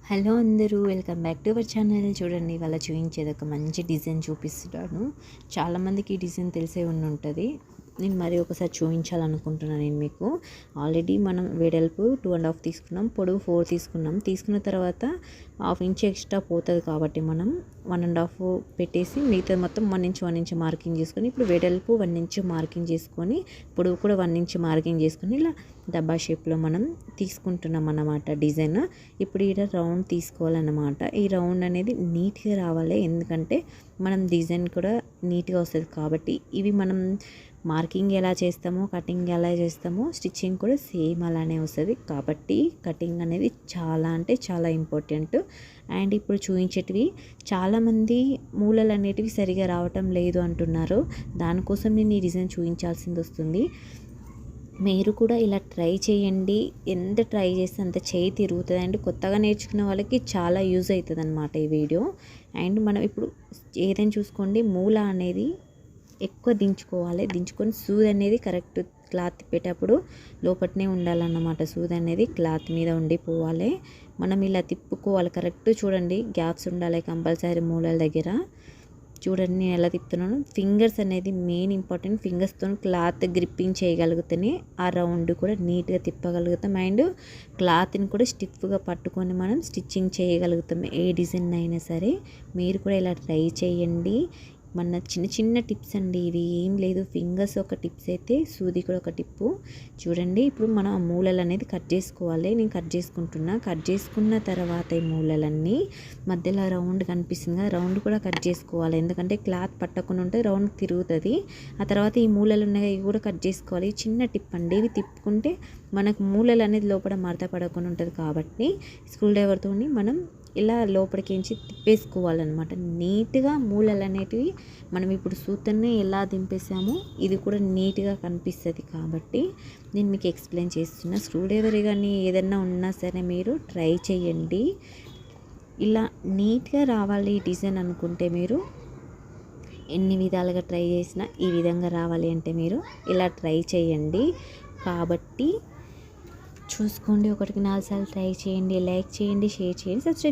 Hello అందరూ, welcome back to our channel. చూడండి, ఇవాళ చూపించేది ఒక మంచి డిజైన్ చూపిస్తున్నాను. చాలామందికి ఈ డిజైన్ తెలిసే ఉంటుంది. నేను మరి ఒకసారి చూపించాలనుకుంటున్నాను. నేను మీకు ఆల్రెడీ మనం వెడల్పు 2.5 తీసుకున్నాం, పొడవు 4 తీసుకున్నాం. తీసుకున్న తర్వాత 1/2 ఇంచ్ ఎక్స్ట్రా పోతుంది కాబట్టి మనం 1.5 పెట్టేసి మిగతా మొత్తం 1 ఇంచ్ 1 ఇంచ్ మార్కింగ్ చేసుకొని, ఇప్పుడు వెడల్పు 1 ఇంచ్ మార్కింగ్ చేసుకొని, పొడవు కూడా 1 ఇంచ్ మార్కింగ్ చేసుకొని ఇలా డబ్బా షేప్లో మనం తీసుకుంటున్నాం అన్నమాట డిజైన్. ఇప్పుడు ఇక్కడ రౌండ్ తీసుకోవాలన్నమాట. ఈ రౌండ్ అనేది నీట్గా రావాలి, ఎందుకంటే మనం డిజైన్ కూడా నీట్గా వస్తుంది కాబట్టి. ఇవి మనం మార్కింగ్ ఎలా చేస్తామో, కటింగ్ ఎలా చేస్తామో, స్టిచ్చింగ్ కూడా సేమ్ అలానే వస్తుంది కాబట్టి కటింగ్ అనేది చాలా అంటే చాలా ఇంపార్టెంట్. అండ్ ఇప్పుడు చూపించేటివి చాలామంది మూలలు అనేటివి సరిగా రావటం లేదు అంటున్నారు. దానికోసం నేను ఈ డిజైన్ చూపించాల్సింది వస్తుంది. మీరు కూడా ఇలా ట్రై చేయండి. ఎంత ట్రై చేస్తే అంత చేయి తిరుగుతుంది. అండ్ కొత్తగా నేర్చుకునే వాళ్ళకి చాలా యూజ్ అవుతుంది అన్నమాట ఈ వీడియో. అండ్ మనం ఇప్పుడు ఏదైనా చూసుకోండి, మూల అనేది ఎక్కువ దించుకోవాలి. దించుకొని సూది అనేది కరెక్ట్ క్లాత్ తిప్పేటప్పుడు లోపట్నే ఉండాలన్నమాట. సూది అనేది క్లాత్ మీద ఉండిపోవాలి. మనం ఇలా తిప్పుకోవాలి. కరెక్ట్ చూడండి, గ్యాప్స్ ఉండాలి కంపల్సరీ మూలల దగ్గర. చూడండి నేను ఎలా తిప్పుతున్నాను. ఫింగర్స్ అనేది మెయిన్ ఇంపార్టెంట్. ఫింగర్స్తో క్లాత్ గ్రిప్పింగ్ చేయగలిగితేనే ఆ రౌండ్ కూడా నీట్గా తిప్పగలుగుతాం. అండ్ క్లాత్ని కూడా స్టిఫ్గా పట్టుకొని మనం స్టిచ్చింగ్ చేయగలుగుతాం. ఏ డిజైన్ అయినా సరే మీరు కూడా ఇలా ట్రై చేయండి. మన చిన్న చిన్న టిప్స్ అండి ఇవి, ఏం లేదు. ఫింగర్స్ ఒక టిప్స్ అయితే సూది కూడా ఒక టిప్పు. చూడండి, ఇప్పుడు మనం ఆ మూలలు అనేది కట్ చేసుకోవాలి. నేను కట్ చేసుకుంటున్నా. కట్ చేసుకున్న తర్వాత ఈ మూలలన్నీ మధ్యలో రౌండ్ కనిపిస్తుంది కదా, రౌండ్ కూడా కట్ చేసుకోవాలి. ఎందుకంటే క్లాత్ పట్టకుండా ఉంటే రౌండ్ తిరుగుతుంది. ఆ తర్వాత ఈ మూలలు ఉన్నాయి ఇవి కూడా కట్ చేసుకోవాలి. చిన్న టిప్ అండి, ఇవి తిప్పుకుంటే మనకు మూలలు అనేది లోపల మడత పడకుండా ఉంటుంది కాబట్టి స్క్రూ డ్రైవర్తో మనం ఇలా లోపలికించి తిప్పేసుకోవాలన్నమాట. నీట్గా మూలలు అనేటివి మనం ఇప్పుడు సూతన్నే ఎలా దింపేసామో ఇది కూడా నీట్గా కనిపిస్తుంది కాబట్టి నేను మీకు ఎక్స్ప్లెయిన్ చేస్తున్నా. స్క్రూ డ్రైవర్ కానీ ఏదన్నా ఉన్నా సరే మీరు ట్రై చేయండి. ఇలా నీట్గా రావాలి ఈ డిజైన్ అనుకుంటే మీరు ఎన్ని విధాలుగా ట్రై చేసినా ఈ విధంగా రావాలి అంటే మీరు ఇలా ట్రై చేయండి. కాబట్టి చూసుకోండి, 1కి 4 సార్లు ట్రై చేయండి. లైక్ చేయండి, షేర్ చేయండి, సబ్స్క్రైబ్